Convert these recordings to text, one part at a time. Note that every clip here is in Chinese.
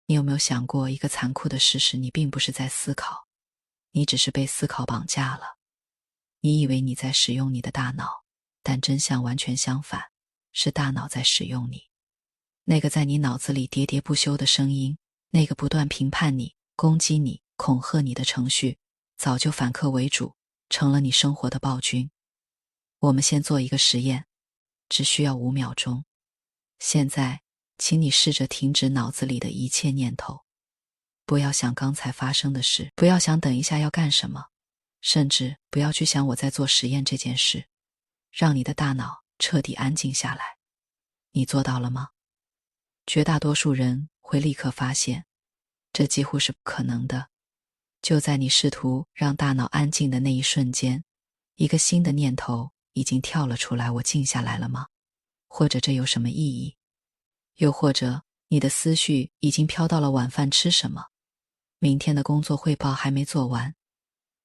你有没有想过一个残酷的事实，你并不是在思考，你只是被思考绑架了。你以为你在使用你的大脑，但真相完全相反，是大脑在使用你。那个在你脑子里喋喋不休的声音，那个不断评判你、攻击你、恐吓你的程序，早就反客为主，成了你生活的暴君。我们先做一个实验，只需要5秒钟。现在，请你试着停止脑子里的一切念头，不要想刚才发生的事，不要想等一下要干什么，甚至不要去想我在做实验这件事，让你的大脑彻底安静下来。你做到了吗？绝大多数人会立刻发现，这几乎是不可能的。就在你试图让大脑安静的那一瞬间，一个新的念头已经跳了出来，我静下来了吗？或者这有什么意义？又或者你的思绪已经飘到了晚饭吃什么，明天的工作汇报还没做完。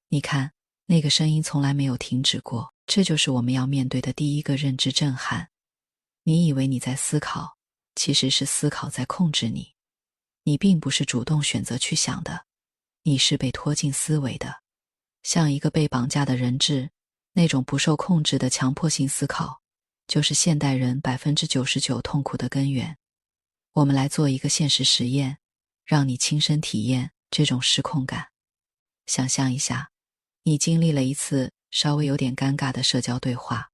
你看，那个声音从来没有停止过。这就是我们要面对的第一个认知震撼。你以为你在思考，其实是思考在控制你。你并不是主动选择去想的，你是被拖进思维的，像一个被绑架的人质。那种不受控制的强迫性思考，就是现代人99%痛苦的根源。我们来做一个现实实验，让你亲身体验这种失控感。想象一下，你经历了一次稍微有点尴尬的社交对话，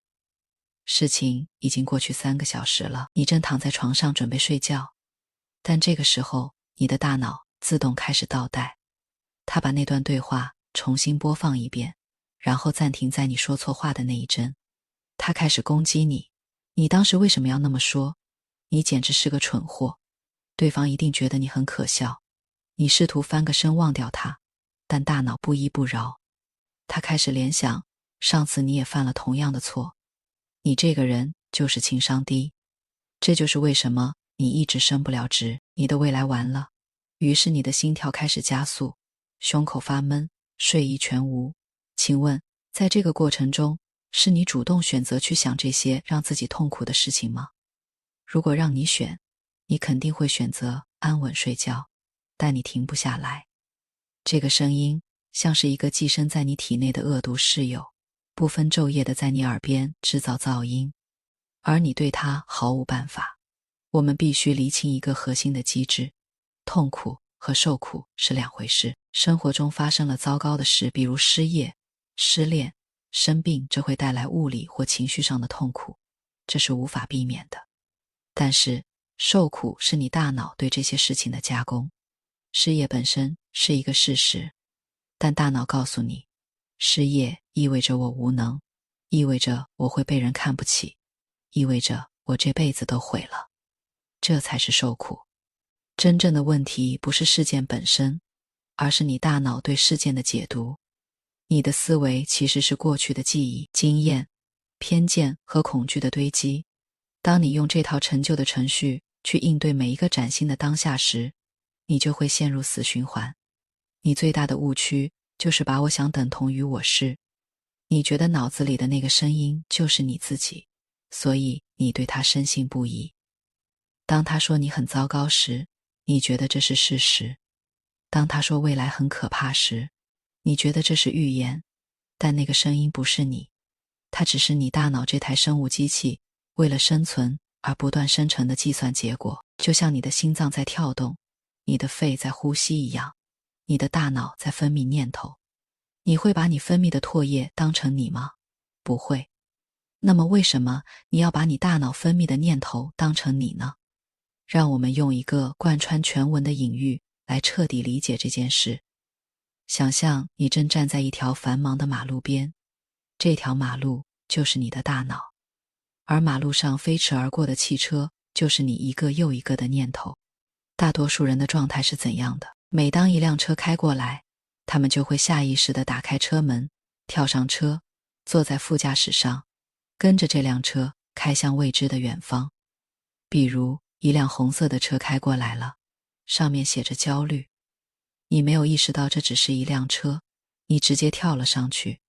事情已经过去3个小时了，你正躺在床上准备睡觉，但这个时候，你的大脑自动开始倒带，它把那段对话重新播放一遍，然后暂停在你说错话的那一帧。它开始攻击你，你当时为什么要那么说？你简直是个蠢货，对方一定觉得你很可笑。你试图翻个身忘掉它，但大脑不依不饶，他开始联想，上次你也犯了同样的错，你这个人就是情商低。这就是为什么你一直升不了职，你的未来完了。于是你的心跳开始加速，胸口发闷，睡意全无。请问，在这个过程中，是你主动选择去想这些让自己痛苦的事情吗？如果让你选，你肯定会选择安稳睡觉，但你停不下来。这个声音像是一个寄生在你体内的恶毒室友，不分昼夜地在你耳边制造噪音，而你对它毫无办法。我们必须厘清一个核心的机制，痛苦和受苦是两回事。生活中发生了糟糕的事，比如失业、失恋、生病，这会带来物理或情绪上的痛苦，这是无法避免的。但是受苦是你大脑对这些事情的加工。失业本身是一个事实，但大脑告诉你，失业意味着我无能，意味着我会被人看不起，意味着我这辈子都毁了。这才是受苦。真正的问题不是事件本身，而是你大脑对事件的解读。你的思维其实是过去的记忆、经验、偏见和恐惧的堆积。当你用这套陈旧的程序去应对每一个崭新的当下时，你就会陷入死循环。你最大的误区就是把我想等同于我是。你觉得脑子里的那个声音就是你自己，所以你对他深信不疑。当他说你很糟糕时，你觉得这是事实；当他说未来很可怕时，你觉得这是预言。但那个声音不是你，它只是你大脑这台生物机器为了生存而不断生成的计算结果，就像你的心脏在跳动，你的肺在呼吸一样，你的大脑在分泌念头。你会把你分泌的唾液当成你吗？不会。那么为什么你要把你大脑分泌的念头当成你呢？让我们用一个贯穿全文的隐喻来彻底理解这件事。想象你正站在一条繁忙的马路边，这条马路就是你的大脑，而马路上飞驰而过的汽车就是你一个又一个的念头。大多数人的状态是怎样的？每当一辆车开过来，他们就会下意识地打开车门，跳上车，坐在副驾驶上，跟着这辆车开向未知的远方。比如一辆红色的车开过来了，上面写着焦虑。你没有意识到这只是一辆车，你直接跳了上去。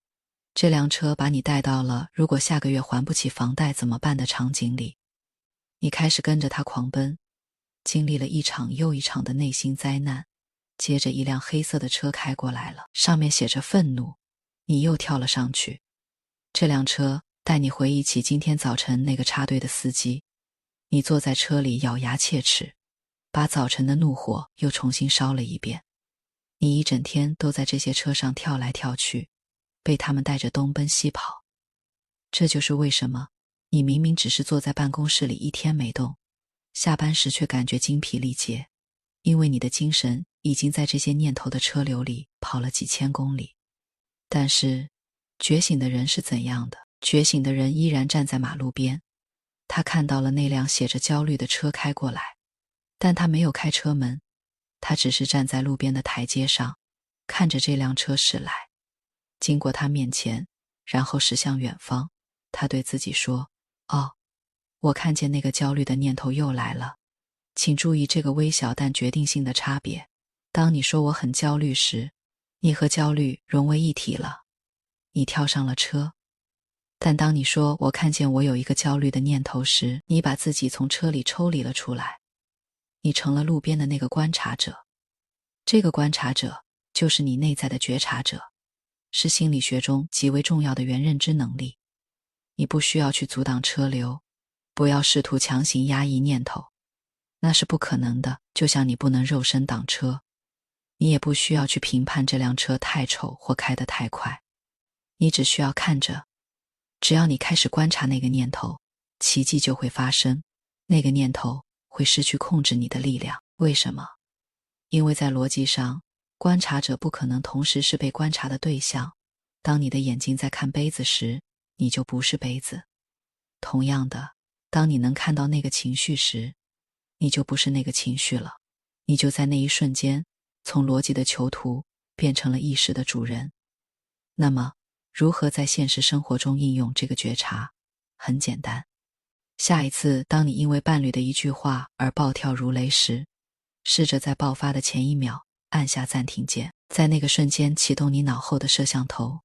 这辆车把你带到了如果下个月还不起房贷怎么办的场景里。你开始跟着它狂奔，经历了一场又一场的内心灾难。接着一辆黑色的车开过来了，上面写着愤怒，你又跳了上去。这辆车带你回忆起今天早晨那个插队的司机，你坐在车里咬牙切齿，把早晨的怒火又重新烧了一遍。你一整天都在这些车上跳来跳去，被他们带着东奔西跑。这就是为什么你明明只是坐在办公室里一天没动，下班时却感觉精疲力竭，因为你的精神已经在这些念头的车流里跑了几千公里。但是觉醒的人是怎样的？觉醒的人依然站在马路边，他看到了那辆写着焦虑的车开过来，但他没有开车门，他只是站在路边的台阶上，看着这辆车驶来，经过他面前，然后驶向远方。他对自己说，哦，我看见那个焦虑的念头又来了。请注意这个微小但决定性的差别。当你说我很焦虑时，你和焦虑融为一体了，你跳上了车。但当你说我看见我有一个焦虑的念头时，你把自己从车里抽离了出来，你成了路边的那个观察者。这个观察者就是你内在的觉察者，是心理学中极为重要的原认知能力。你不需要去阻挡车流，不要试图强行压抑念头，那是不可能的，就像你不能肉身挡车。你也不需要去评判这辆车太丑或开得太快，你只需要看着。只要你开始观察那个念头，奇迹就会发生，那个念头会失去控制你的力量。为什么？因为在逻辑上，观察者不可能同时是被观察的对象。当你的眼睛在看杯子时，你就不是杯子。同样的，当你能看到那个情绪时，你就不是那个情绪了。你就在那一瞬间，从逻辑的囚徒变成了意识的主人。那么，如何在现实生活中应用这个觉察？很简单。下一次当你因为伴侣的一句话而暴跳如雷时，试着在爆发的前一秒按下暂停键，在那个瞬间启动你脑后的摄像头，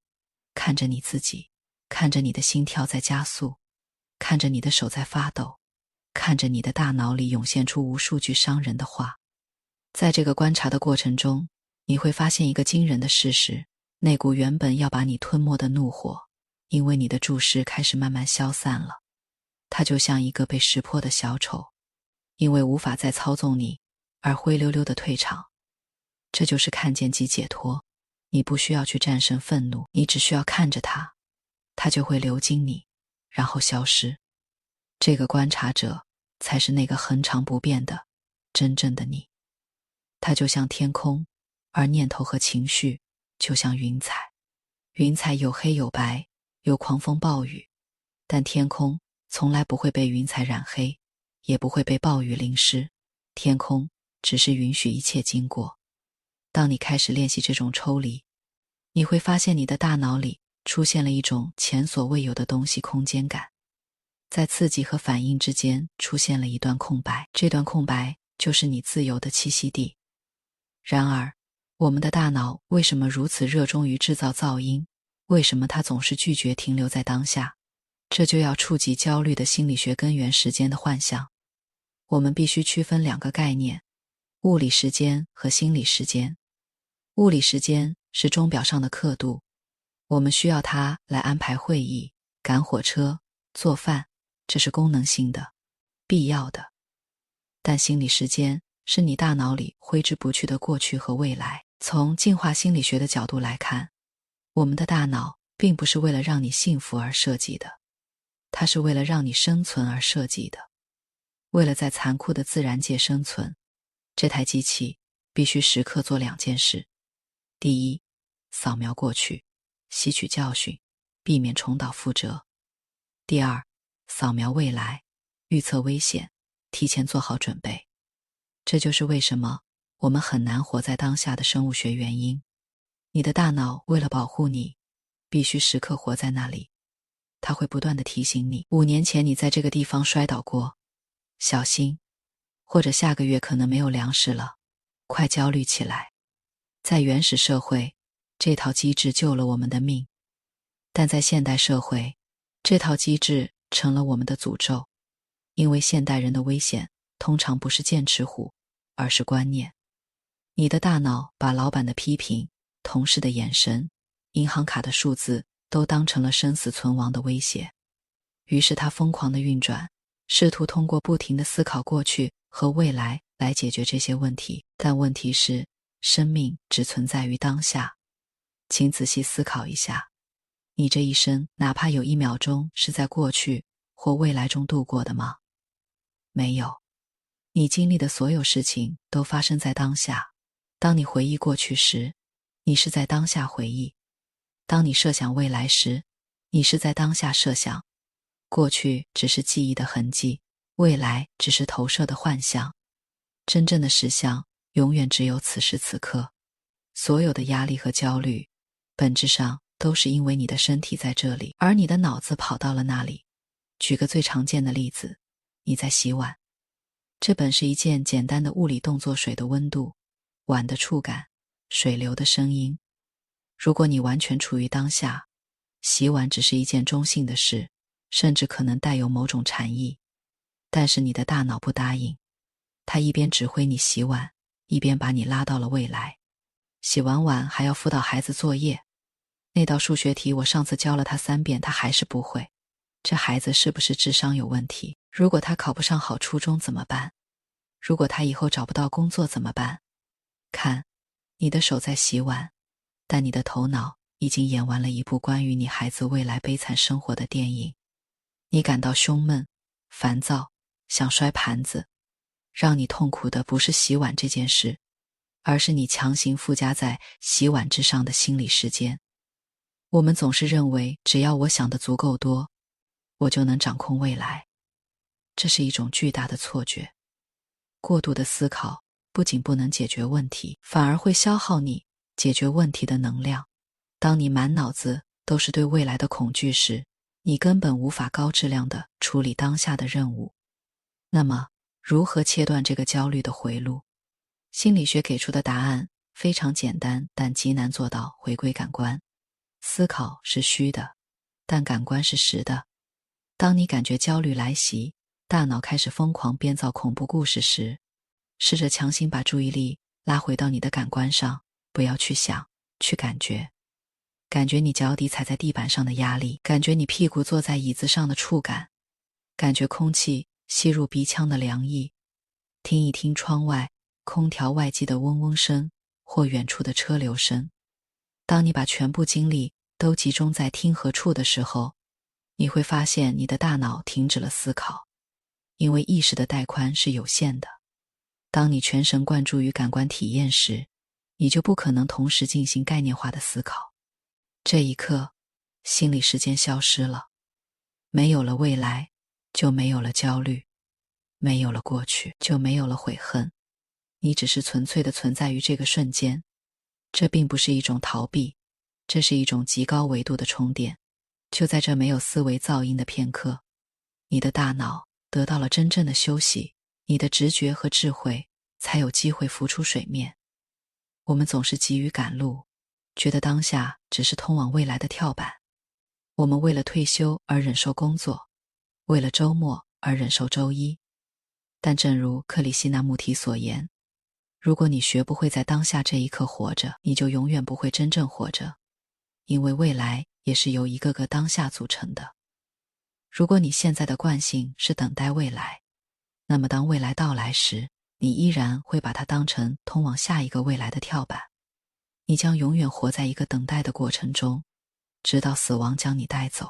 看着你自己，看着你的心跳在加速，看着你的手在发抖，看着你的大脑里涌现出无数句伤人的话。在这个观察的过程中，你会发现一个惊人的事实，那股原本要把你吞没的怒火，因为你的注视开始慢慢消散了。它就像一个被识破的小丑，因为无法再操纵你，而灰溜溜地退场。这就是看见即解脱。你不需要去战胜愤怒，你只需要看着它，它就会流经你，然后消失。这个观察者才是那个恒常不变的真正的你。它就像天空，而念头和情绪就像云彩。云彩有黑有白，有狂风暴雨，但天空从来不会被云彩染黑，也不会被暴雨淋湿。天空只是允许一切经过。当你开始练习这种抽离，你会发现你的大脑里出现了一种前所未有的东西空间感。在刺激和反应之间出现了一段空白，这段空白就是你自由的栖息地。然而，我们的大脑为什么如此热衷于制造噪音？为什么它总是拒绝停留在当下？这就要触及焦虑的心理学根源时间的幻象。我们必须区分两个概念，物理时间和心理时间。物理时间是钟表上的刻度，我们需要它来安排会议、赶火车、做饭，这是功能性的、必要的。但心理时间是你大脑里挥之不去的过去和未来。从进化心理学的角度来看，我们的大脑并不是为了让你幸福而设计的，它是为了让你生存而设计的。为了在残酷的自然界生存，这台机器必须时刻做两件事。第一，扫描过去，吸取教训，避免重蹈覆辙。第二，扫描未来，预测危险，提前做好准备。这就是为什么我们很难活在当下的生物学原因。你的大脑为了保护你，必须时刻活在那里。它会不断地提醒你，5年前你在这个地方摔倒过，小心，或者下个月可能没有粮食了，快焦虑起来。在原始社会，这套机制救了我们的命，但在现代社会，这套机制成了我们的诅咒。因为现代人的危险通常不是剑齿虎，而是观念。你的大脑把老板的批评、同事的眼神、银行卡的数字都当成了生死存亡的威胁，于是它疯狂地运转，试图通过不停地思考过去和未来来解决这些问题。但问题是，生命只存在于当下。请仔细思考一下，你这一生哪怕有1秒钟是在过去或未来中度过的吗？没有。你经历的所有事情都发生在当下。当你回忆过去时，你是在当下回忆；当你设想未来时，你是在当下设想。过去只是记忆的痕迹，未来只是投射的幻象。真正的实相永远只有此时此刻。所有的压力和焦虑，本质上都是因为你的身体在这里，而你的脑子跑到了那里。举个最常见的例子，你在洗碗。这本是一件简单的物理动作，水的温度、碗的触感、水流的声音。如果你完全处于当下，洗碗只是一件中性的事，甚至可能带有某种禅意。但是你的大脑不答应，它一边指挥你洗碗，一边把你拉到了未来。洗完碗还要辅导孩子作业，那道数学题我上次教了他3遍，他还是不会。这孩子是不是智商有问题？如果他考不上好初中怎么办？如果他以后找不到工作怎么办？看，你的手在洗碗，但你的头脑已经演完了一部关于你孩子未来悲惨生活的电影。你感到胸闷、烦躁，想摔盘子。让你痛苦的不是洗碗这件事，而是你强行附加在洗碗之上的心理时间。我们总是认为，只要我想的足够多，我就能掌控未来。这是一种巨大的错觉。过度的思考不仅不能解决问题，反而会消耗你解决问题的能量。当你满脑子都是对未来的恐惧时，你根本无法高质量地处理当下的任务。那么，如何切断这个焦虑的回路？心理学给出的答案非常简单，但极难做到回归感官。思考是虚的，但感官是实的。当你感觉焦虑来袭，大脑开始疯狂编造恐怖故事时，试着强行把注意力拉回到你的感官上，不要去想，去感觉。感觉你脚底踩在地板上的压力，感觉你屁股坐在椅子上的触感，感觉空气吸入鼻腔的凉意，听一听窗外空调外机的嗡嗡声或远处的车流声。当你把全部精力都集中在听和触的时候，你会发现你的大脑停止了思考，因为意识的带宽是有限的。当你全神贯注于感官体验时，你就不可能同时进行概念化的思考。这一刻，心理时间消失了，没有了未来，就没有了焦虑，没有了过去，就没有了悔恨。你只是纯粹的存在于这个瞬间。这并不是一种逃避，这是一种极高维度的充电。就在这没有思维噪音的片刻，你的大脑得到了真正的休息，你的直觉和智慧才有机会浮出水面。我们总是急于赶路，觉得当下只是通往未来的跳板。我们为了退休而忍受工作，为了周末而忍受周一。但正如克里希那穆提所言，如果你学不会在当下这一刻活着，你就永远不会真正活着，因为未来也是由一个个当下组成的。如果你现在的惯性是等待未来，那么当未来到来时，你依然会把它当成通往下一个未来的跳板。你将永远活在一个等待的过程中，直到死亡将你带走。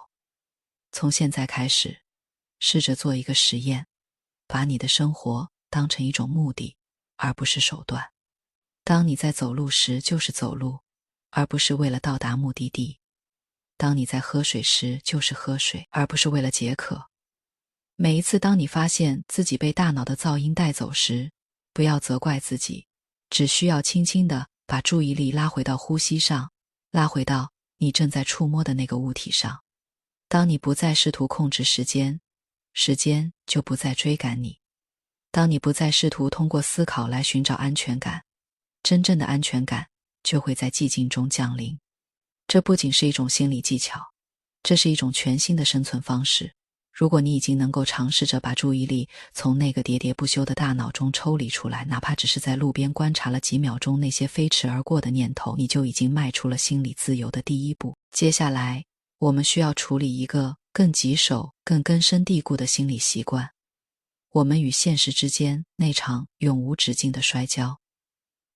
从现在开始，试着做一个实验，把你的生活当成一种目的，而不是手段。当你在走路时，就是走路，而不是为了到达目的地。当你在喝水时，就是喝水，而不是为了解渴。每一次当你发现自己被大脑的噪音带走时，不要责怪自己，只需要轻轻地把注意力拉回到呼吸上，拉回到你正在触摸的那个物体上。当你不再试图控制时间，时间就不再追赶你。当你不再试图通过思考来寻找安全感，真正的安全感就会在寂静中降临。这不仅是一种心理技巧，这是一种全新的生存方式。如果你已经能够尝试着把注意力从那个喋喋不休的大脑中抽离出来，哪怕只是在路边观察了几秒钟那些飞驰而过的念头，你就已经迈出了心理自由的第一步。接下来，我们需要处理一个更棘手、更根深蒂固的心理习惯，我们与现实之间那场永无止境的摔跤。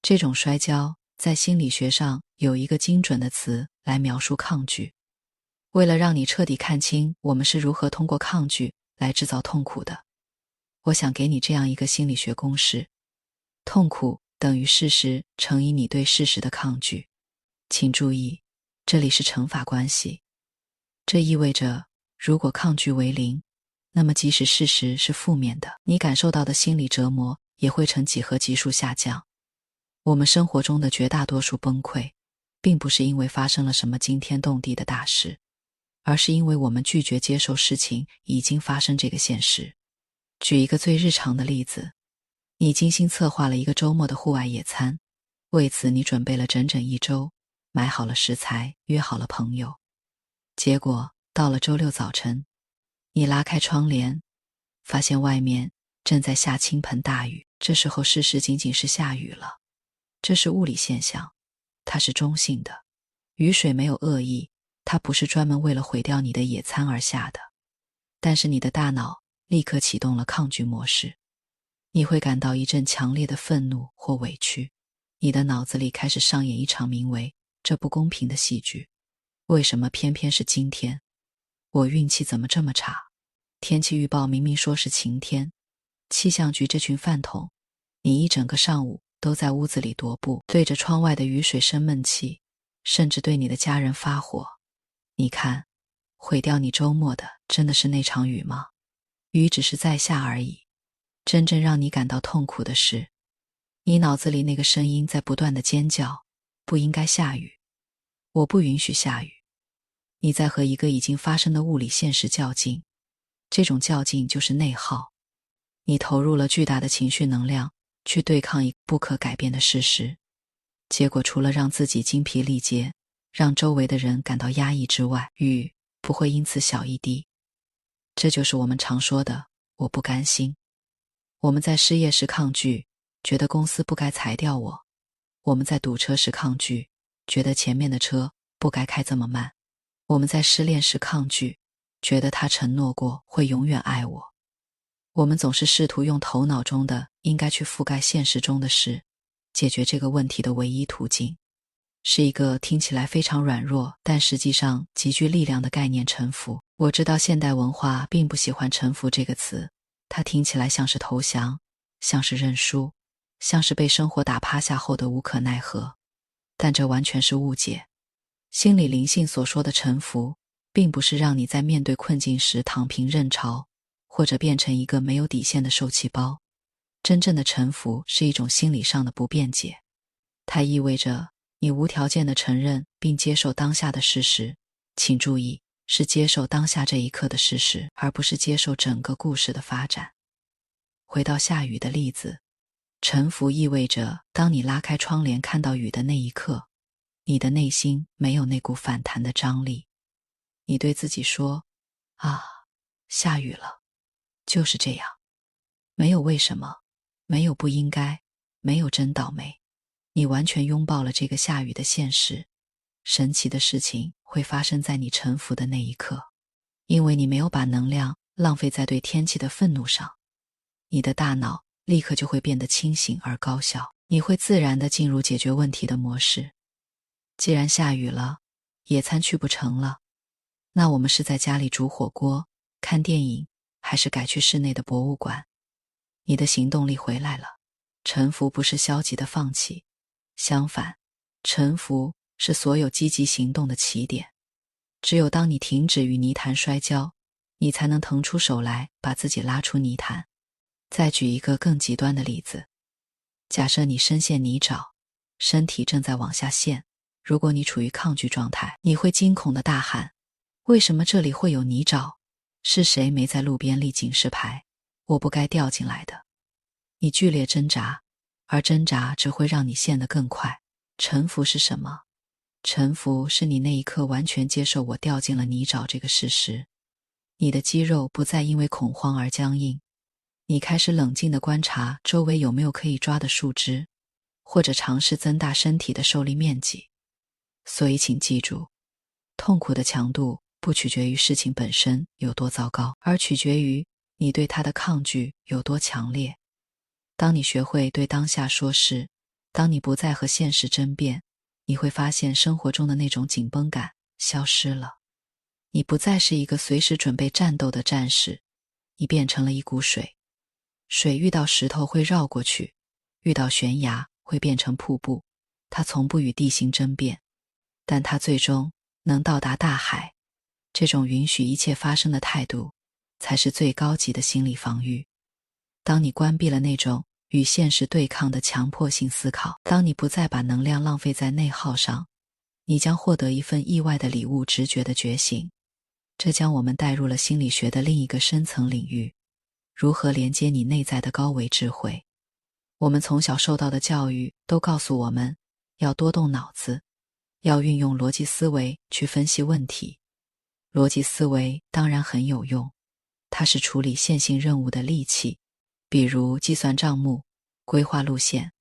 这种摔跤在心理学上有一个精准的词来描述抗拒。为了让你彻底看清我们是如何通过抗拒来制造痛苦的，我想给你这样一个心理学公式：痛苦等于事实乘以你对事实的抗拒。请注意，这里是乘法关系。这意味着，如果抗拒为零，那么即使事实是负面的，你感受到的心理折磨也会呈几何级数下降。我们生活中的绝大多数崩溃，并不是因为发生了什么惊天动地的大事，而是因为我们拒绝接受事情已经发生这个现实。举一个最日常的例子，你精心策划了一个周末的户外野餐，为此你准备了整整1周，买好了食材，约好了朋友。结果到了周六早晨，你拉开窗帘，发现外面正在下倾盆大雨。这时候事实仅仅是下雨了，这是物理现象，它是中性的。雨水没有恶意，它不是专门为了毁掉你的野餐而下的。但是你的大脑立刻启动了抗拒模式，你会感到一阵强烈的愤怒或委屈，你的脑子里开始上演一场名为这不公平的戏剧。为什么偏偏是今天？我运气怎么这么差？天气预报明明说是晴天，气象局这群饭桶，你一整个上午都在屋子里踱步，对着窗外的雨水生闷气，甚至对你的家人发火。你看，毁掉你周末的真的是那场雨吗？雨只是在下而已。真正让你感到痛苦的是，你脑子里那个声音在不断地尖叫，不应该下雨，我不允许下雨。你在和一个已经发生的物理现实较劲，这种较劲就是内耗。你投入了巨大的情绪能量去对抗一个不可改变的事实，结果除了让自己精疲力竭，让周围的人感到压抑之外，雨不会因此小一滴。这就是我们常说的我不甘心。我们在失业时抗拒，觉得公司不该裁掉我；我们在堵车时抗拒，觉得前面的车不该开这么慢；我们在失恋时抗拒，觉得他承诺过会永远爱我。我们总是试图用头脑中的应该去覆盖现实中的事，解决这个问题的唯一途径，是一个听起来非常软弱，但实际上极具力量的概念——臣服。我知道现代文化并不喜欢臣服这个词，它听起来像是投降，像是认输，像是被生活打趴下后的无可奈何。但这完全是误解。心理灵性所说的臣服，并不是让你在面对困境时躺平认潮，或者变成一个没有底线的受气包。真正的臣服是一种心理上的不辩解，它意味着你无条件地承认并接受当下的事实。请注意，是接受当下这一刻的事实，而不是接受整个故事的发展。回到下雨的例子，臣服意味着当你拉开窗帘看到雨的那一刻，你的内心没有那股反弹的张力。你对自己说，啊，下雨了，就是这样。没有为什么，没有不应该，没有真倒霉。你完全拥抱了这个下雨的现实。神奇的事情会发生在你臣服的那一刻，因为你没有把能量浪费在对天气的愤怒上，你的大脑立刻就会变得清醒而高效，你会自然地进入解决问题的模式。既然下雨了，野餐去不成了，那我们是在家里煮火锅、看电影，还是改去室内的博物馆？你的行动力回来了。臣服不是消极的放弃，相反，臣服是所有积极行动的起点。只有当你停止与泥潭摔跤，你才能腾出手来把自己拉出泥潭。再举一个更极端的例子，假设你深陷泥沼，身体正在往下陷，如果你处于抗拒状态，你会惊恐地大喊，为什么这里会有泥沼？是谁没在路边立警示牌？我不该掉进来的。你剧烈挣扎，而挣扎只会让你陷得更快。臣服是什么？臣服是你那一刻完全接受我掉进了泥沼这个事实。你的肌肉不再因为恐慌而僵硬，你开始冷静地观察周围有没有可以抓的树枝，或者尝试增大身体的受力面积。所以请记住，痛苦的强度不取决于事情本身有多糟糕，而取决于你对它的抗拒有多强烈。当你学会对当下说是，当你不再和现实争辩，你会发现生活中的那种紧绷感消失了。你不再是一个随时准备战斗的战士，你变成了一股水。水遇到石头会绕过去，遇到悬崖会变成瀑布，它从不与地形争辩，但它最终能到达大海。这种允许一切发生的态度，才是最高级的心理防御。当你关闭了那种与现实对抗的强迫性思考，当你不再把能量浪费在内耗上，你将获得一份意外的礼物——直觉的觉醒。这将我们带入了心理学的另一个深层领域，如何连接你内在的高维智慧。我们从小受到的教育都告诉我们要多动脑子，要运用逻辑思维去分析问题。逻辑思维当然很有用，它是处理线性任务的利器，比如计算账目、规划路线。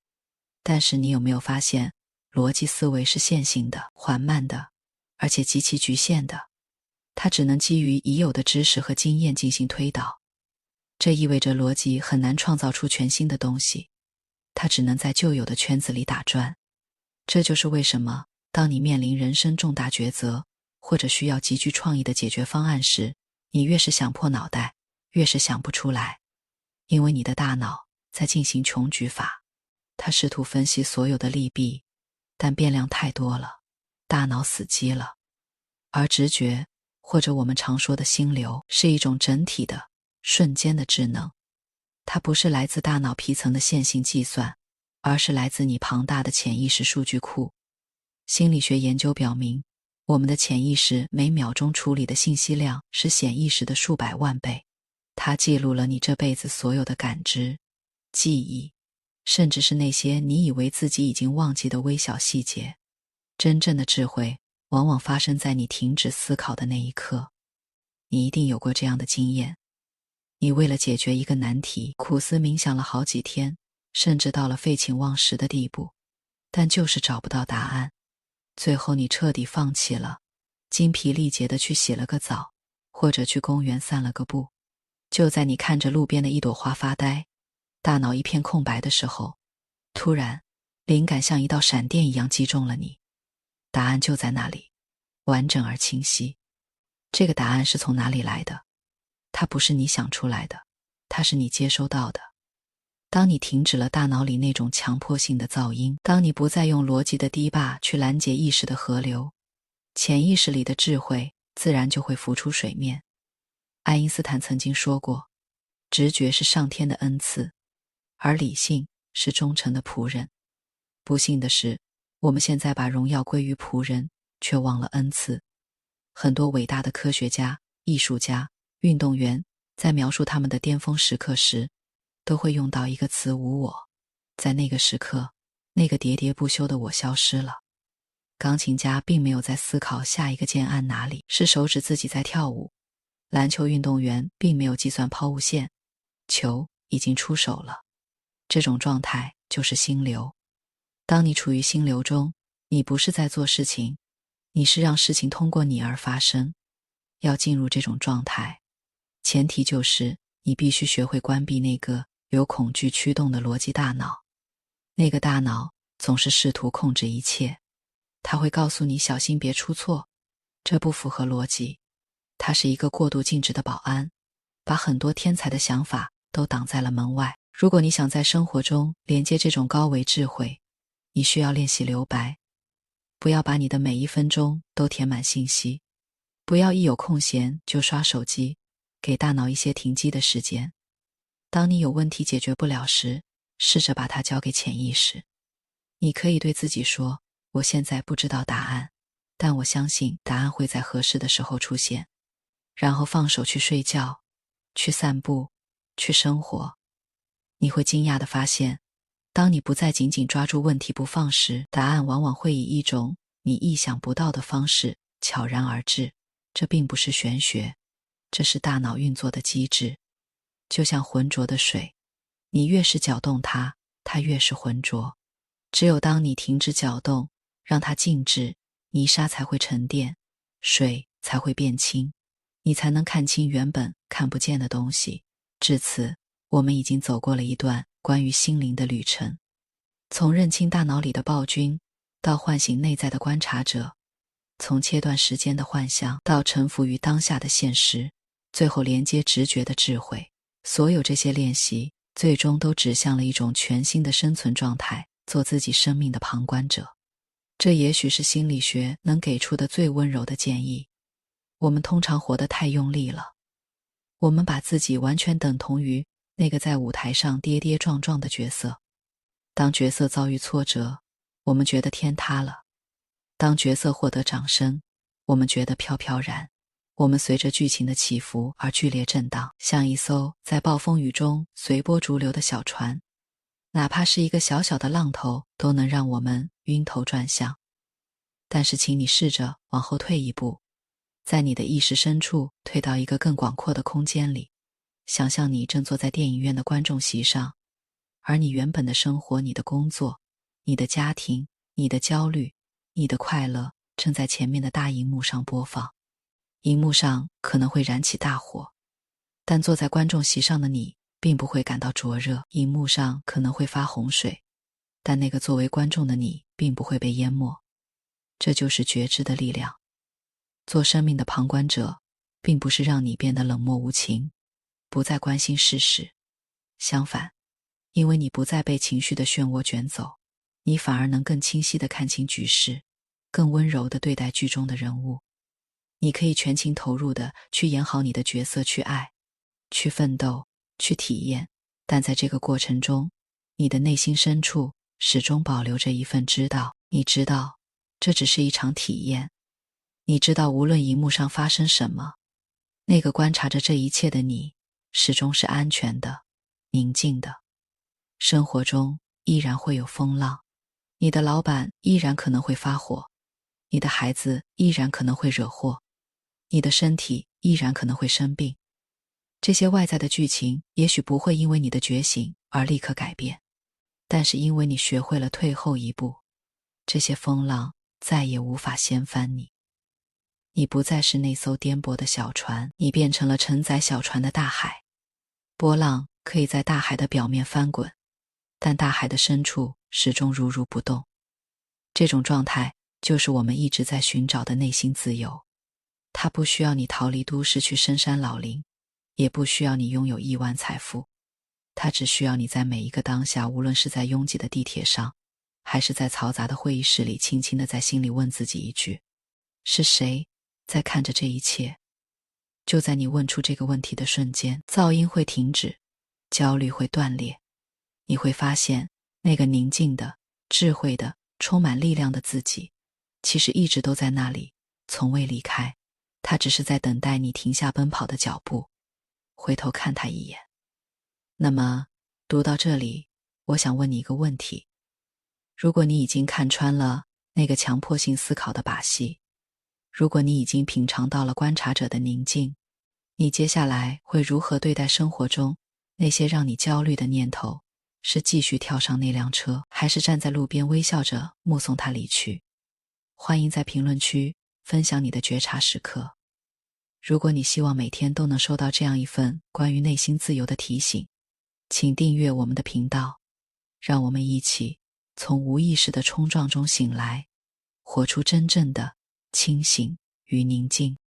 但是你有没有发现，逻辑思维是线性的、缓慢的，而且极其局限的。它只能基于已有的知识和经验进行推导，这意味着逻辑很难创造出全新的东西，它只能在旧有的圈子里打转。这就是为什么当你面临人生重大抉择，或者需要极具创意的解决方案时，你越是想破脑袋，越是想不出来。因为你的大脑在进行穷举法，它试图分析所有的利弊，但变量太多了，大脑死机了。而直觉，或者我们常说的心流，是一种整体的、瞬间的智能。它不是来自大脑皮层的线性计算，而是来自你庞大的潜意识数据库。心理学研究表明，我们的潜意识每秒钟处理的信息量是显意识的数百万倍。它记录了你这辈子所有的感知、记忆，甚至是那些你以为自己已经忘记的微小细节。真正的智慧往往发生在你停止思考的那一刻。你一定有过这样的经验，你为了解决一个难题，苦思冥想了好几天，甚至到了废寝忘食的地步，但就是找不到答案。最后你彻底放弃了，精疲力竭地去洗了个澡，或者去公园散了个步。就在你看着路边的一朵花发呆，大脑一片空白的时候，突然灵感像一道闪电一样击中了你。答案就在那里，完整而清晰。这个答案是从哪里来的？它不是你想出来的，它是你接收到的。当你停止了大脑里那种强迫性的噪音，当你不再用逻辑的堤坝去拦截意识的河流，潜意识里的智慧自然就会浮出水面。爱因斯坦曾经说过，直觉是上天的恩赐，而理性是忠诚的仆人。不幸的是，我们现在把荣耀归于仆人，却忘了恩赐。很多伟大的科学家、艺术家、运动员在描述他们的巅峰时刻时，都会用到一个词无我。在那个时刻，那个喋喋不休的我消失了。钢琴家并没有在思考下一个键按哪里，是手指自己在跳舞。篮球运动员并没有计算抛物线，球已经出手了。这种状态就是心流。当你处于心流中，你不是在做事情，你是让事情通过你而发生。要进入这种状态，前提就是你必须学会关闭那个由恐惧驱动的逻辑大脑。那个大脑总是试图控制一切，它会告诉你小心别出错，这不符合逻辑。它是一个过度静止的保安，把很多天才的想法都挡在了门外。如果你想在生活中连接这种高维智慧，你需要练习留白。不要把你的每一分钟都填满信息，不要一有空闲就刷手机，给大脑一些停机的时间。当你有问题解决不了时，试着把它交给潜意识。你可以对自己说，我现在不知道答案，但我相信答案会在合适的时候出现。然后放手去睡觉，去散步，去生活。你会惊讶地发现，当你不再紧紧抓住问题不放时，答案往往会以一种你意想不到的方式悄然而至。这并不是玄学，这是大脑运作的机制，就像浑浊的水，你越是搅动它，它越是浑浊。只有当你停止搅动，让它静置，泥沙才会沉淀，水才会变清，你才能看清原本看不见的东西。至此，我们已经走过了一段关于心灵的旅程，从认清大脑里的暴君，到唤醒内在的观察者，从切断时间的幻象，到臣服于当下的现实，最后连接直觉的智慧。所有这些练习，最终都指向了一种全新的生存状态，做自己生命的旁观者。这也许是心理学能给出的最温柔的建议。我们通常活得太用力了，我们把自己完全等同于那个在舞台上跌跌撞撞的角色。当角色遭遇挫折，我们觉得天塌了；当角色获得掌声，我们觉得飘飘然。我们随着剧情的起伏而剧烈震荡，像一艘在暴风雨中随波逐流的小船，哪怕是一个小小的浪头都能让我们晕头转向。但是请你试着往后退一步，在你的意识深处退到一个更广阔的空间里，想象你正坐在电影院的观众席上，而你原本的生活、你的工作、你的家庭、你的焦虑、你的快乐正在前面的大荧幕上播放。荧幕上可能会燃起大火，但坐在观众席上的你并不会感到灼热。荧幕上可能会发洪水，但那个作为观众的你并不会被淹没。这就是觉知的力量。做生命的旁观者，并不是让你变得冷漠无情，不再关心事实。相反，因为你不再被情绪的漩涡卷走，你反而能更清晰地看清局势，更温柔地对待剧中的人物。你可以全情投入地去演好你的角色，去爱，去奋斗，去体验，但在这个过程中，你的内心深处始终保留着一份知道。你知道，这只是一场体验。你知道，无论荧幕上发生什么，那个观察着这一切的你，始终是安全的、宁静的。生活中依然会有风浪，你的老板依然可能会发火，你的孩子依然可能会惹祸，你的身体依然可能会生病。这些外在的剧情也许不会因为你的觉醒而立刻改变，但是因为你学会了退后一步，这些风浪再也无法掀翻你。你不再是那艘颠簸的小船，你变成了承载小船的大海。波浪可以在大海的表面翻滚，但大海的深处始终如如不动。这种状态就是我们一直在寻找的内心自由。它不需要你逃离都市去深山老林，也不需要你拥有亿万财富。它只需要你在每一个当下，无论是在拥挤的地铁上，还是在嘈杂的会议室里，轻轻地在心里问自己一句：是谁在看着这一切？就在你问出这个问题的瞬间，噪音会停止，焦虑会断裂，你会发现那个宁静的、智慧的、充满力量的自己，其实一直都在那里，从未离开。他只是在等待你停下奔跑的脚步，回头看他一眼。那么，读到这里，我想问你一个问题：如果你已经看穿了那个强迫性思考的把戏，如果你已经品尝到了观察者的宁静，你接下来会如何对待生活中那些让你焦虑的念头？是继续跳上那辆车，还是站在路边微笑着目送他离去？欢迎在评论区分享你的觉察时刻。如果你希望每天都能收到这样一份关于内心自由的提醒，请订阅我们的频道，让我们一起从无意识的冲撞中醒来，活出真正的清醒与宁静。